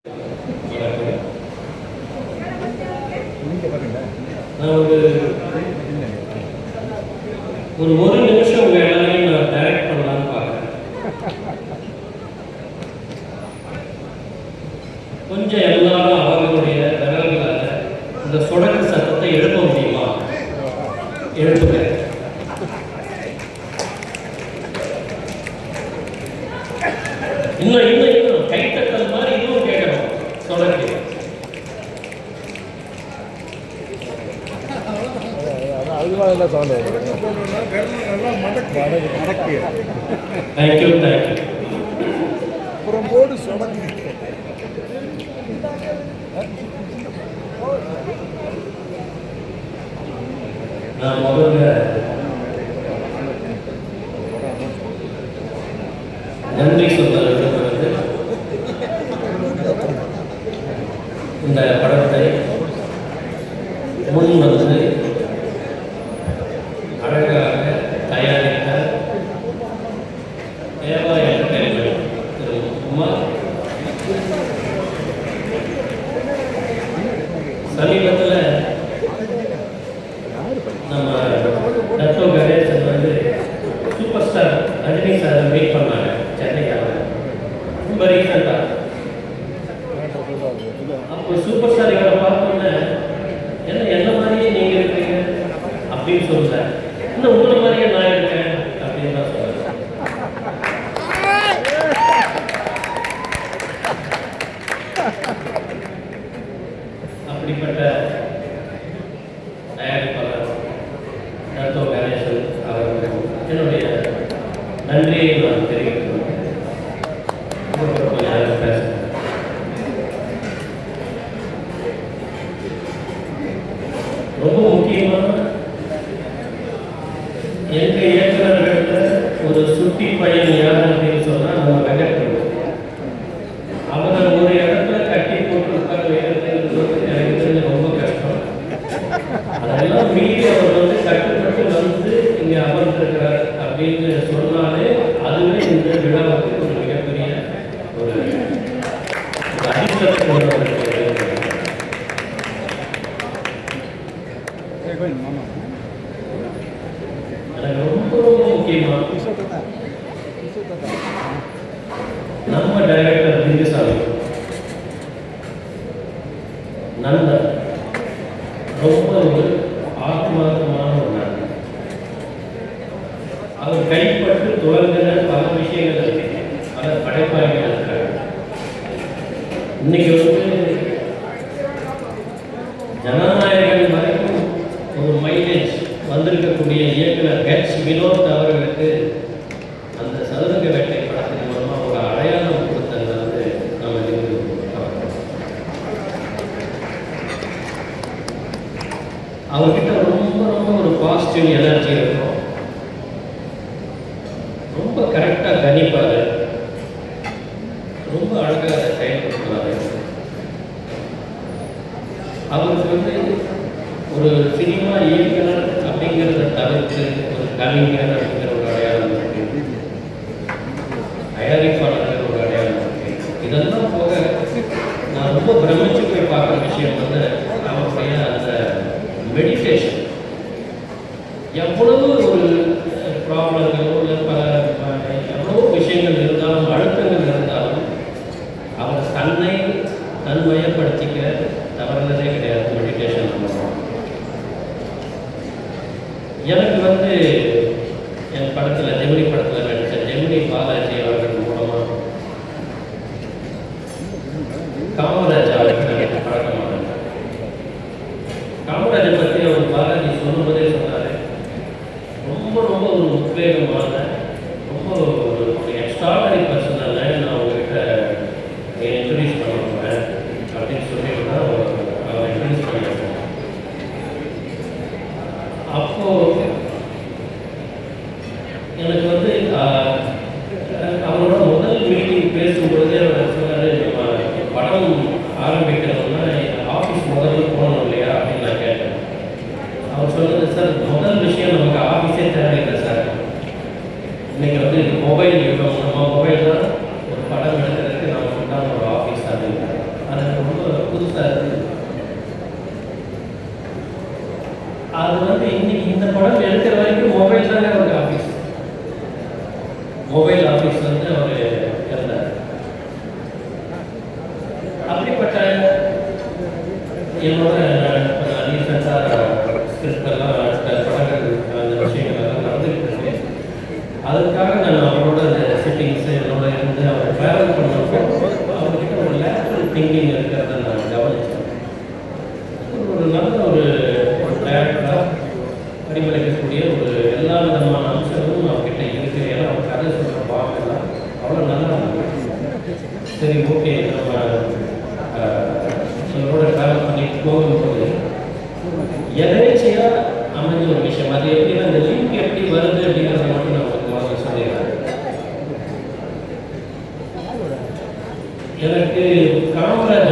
நான் ஒரு நிமிஷம் உங்கள் எல்லாரையும் நான் டைரக்ட் பண்ணலான்னு பார்க்குறேன். கொஞ்சம் எல்லாரும் அவர்களுடைய விரல்களால் இந்த சொடக்கு சத்தத்தை எழுப்ப முடியுமா? எழுப்புங்க. இன்னும் இன்னும் இன்னும் கைத்தட்டல் மாதிரி இன்னும் கேட்கணும். சொடக்கு தேங்க்யூ தேங்க்யூ. புறம்போடு சொடக்கு. நான் முதல்ல நன்றி சொல்ல விரும்புகிறது. இந்த படத்தை முன் வந்து அழகாக தயாரித்த தேவா என்டர்டைன்மெண்ட் திரு குமார், சமீபத்தில் நம்ம டத்தோ கணேசன் வந்து super star Rajini sir meet பண்ணாங்க சென்னைக்காக ரொம்ப ரீசெண்டாக. அப்போ சூப்பர் ஸ்டார் இவரை பார்த்தோன்னே என்ன மாதிரியே நீங்கள் இருக்கீங்க அப்படின்னு சொல்லுறேன். இன்னும் உங்களை மாதிரியே நான் இருக்கேன் அப்படின்னு தான் சொல்கிறேன். அப்படிப்பட்ட தயாரிப்பாளர் டத்தோ கணேசன் அவர்கள் என்னுடைய நன்றியை நான் தெரிவிக்கிறேன். கொஞ்சம் பேசுகிறேன். ரொம்ப முக்கியமான எங்கள் இயக்குநர்களில் ஒரு சுட்டி பையன் யார் அப்படின்னு சொன்னால் நம்ம வெங்கட் பிரபு. அவரை ஒரு இடத்துல கட்டி போட்டு உட்கார வைக்கிறது எனக்கு தெரிஞ்ச ரொம்ப கஷ்டம். அதெல்லாம் மீறி அவர் வந்து கட்டுப்பட்டு வந்து இங்கே அமர்ந்திருக்கிறார் அப்படின்னு சொன்னாலே அதுவே இந்த விழாவுக்கு ஒரு மிகப்பெரிய ஒரு அதிர்ஷ்டத்தை கொண்டு வந்திருக்கிறது. எனக்கு ரொம்ப ரொம்ப முக்கியமாக நம்ம டைரக்டர் திண்டுசாமி நண்பர், ரொம்ப ஒரு ஆத்மார்த்தமான ஒரு நண்பர். அவர் கைப்பட்டு தொடர்கிற பல விஷயங்கள் இருக்கு, பல படைப்பாளிகள் இருக்கிறாங்க. இன்னைக்கு வந்து ஜனநாயகன் வரைக்கும் ஒரு மைலேஜ் வந்திருக்கக்கூடிய இயக்குனர் ஹெச் வினோத் அவர்களுக்கு அந்த சதுரங்க வேட்டை படத்தின் மூலமாக ஒரு அடையாளம் கொடுத்தது வந்து நம்ம அவர்கிட்ட ரொம்ப ரொம்ப ஒரு பாசிட்டிவ் எனர்ஜி இருக்கும். ரொம்ப கரெக்டாக கணிப்பார், ரொம்ப அழகாக அதை செயல்படுத்துவார். அவருக்கு வந்து ஒரு சினிமா இயக்குனர் அப்படிங்கிறத தவிர்த்து ஒரு கலைஞர் அப்படிங்கிற ஒரு அடையாளம் இருக்கு, தயாரிப்பாளர்கள் ஒரு அடையாளம் இருக்கு. இதெல்லாம் போக நான் ரொம்ப பிரமிச்சு போய் பார்க்குற விஷயம் வந்து அவருடைய அந்த மெடிடேஷன். எவ்வளவு ஒரு ப்ராப்ளங்களோ இல்லை எவ்வளவோ விஷயங்கள் இருந்தாலும் அழுத்தங்கள் இருந்தாலும் அவர் தன்னை தன்மயப்படுத்திக்க தவறுனதே கிடையாது மெடிடேஷன் பண்ணுவோம். எனக்கு வந்து என் படத்தில் ஜெமினி படத்தில் நடித்த ஜெமினி பாலாஜி அவர்கள் மூலமாக காமராஜ் அவர்கள் எனக்கு பழக்கமானாங்க. காமராஜை பற்றி அவர் பாலாஜி சொல்லும்போதே சொன்னார், ரொம்ப ரொம்ப ஒரு உத்வேகமான ரொம்ப ஒரு எக்ஸ்ட்ராடனரி பர்சனல் நான் உங்ககிட்ட இன்ட்ரடியூஸ் பண்ண போகிறேன் அப்படின்னு சொல்லிட்டு தான் அவரை இன்ட்ரடியூஸ் பண்ணியிருக்கோம். அப்போது எனக்கு வந்து அவரோட முதல் மீட்டிங் பேசும்பொழுதே அவர் சொன்னார், நம்ம படம் ஆரம்பிக்கிறதுனா ஆஃபீஸ் முதல்ல போகணும் இல்லையா அப்படின்னு நான் கேட்டேன். அவர் சொன்னது, சார் முதல் விஷயம் நமக்கு ஆஃபீஸே தேவையில்லை சார், இன்னைக்கு வந்து இது மொபைல் யுகம், நம்ம மொபைல் தான் ஒரு படம் எடுக்கிறதுக்கு நம்ம உண்டான ஒரு ஆஃபீஸ் அப்படின்னு. புதுசாக இருக்குது. அது வந்து இன்னைக்கு இந்த படம் எடுக்கிற வரைக்கும் மொபைல் தானே அவருக்கு ஆஃபீஸ், மொபைல் ஆஃபீஸ் வந்து அவர் இருந்தார். அப்படிப்பட்ட என்னோட ரீசெண்டாக ஸ்கிரிப்ட் எல்லாம் படங்கள் அந்த விஷயங்கள் எல்லாம் நடந்துகிட்டு இருக்கு. அதுக்காக நான் அவரோட அந்த செட்டிங்ஸ் என்னோட இருந்து அவர் ட்ராவல் பண்ணப்போ அவர்கிட்ட ஒரு லேட்ரல் திங்கிங் இருக்கிறத நான் கவனித்தேன். ஒரு நல்ல ஒரு டேரக்டராக பரிமளிக்கக்கூடிய ஒரு எல்லா விதமான அம்சங்களும் அவர்கிட்ட இருக்குது. ஏன்னா அவர் கதை சொல்கிற பாகெல்லாம் அவ்வளோ நல்லா இருந்தது. சரி, ஓகே, நம்ம இவரோட ட்ராவல் பண்ணிட்டு போகும்போது எதேச்சையாக அமைஞ்ச ஒரு விஷயம். அது எப்படின்னா அந்த லிங்க் எப்படி வருது அப்படிங்கிறத மட்டும் நான் உங்களுக்கு முதல்ல சொல்லிடுறேன். எனக்கு காமராஜ்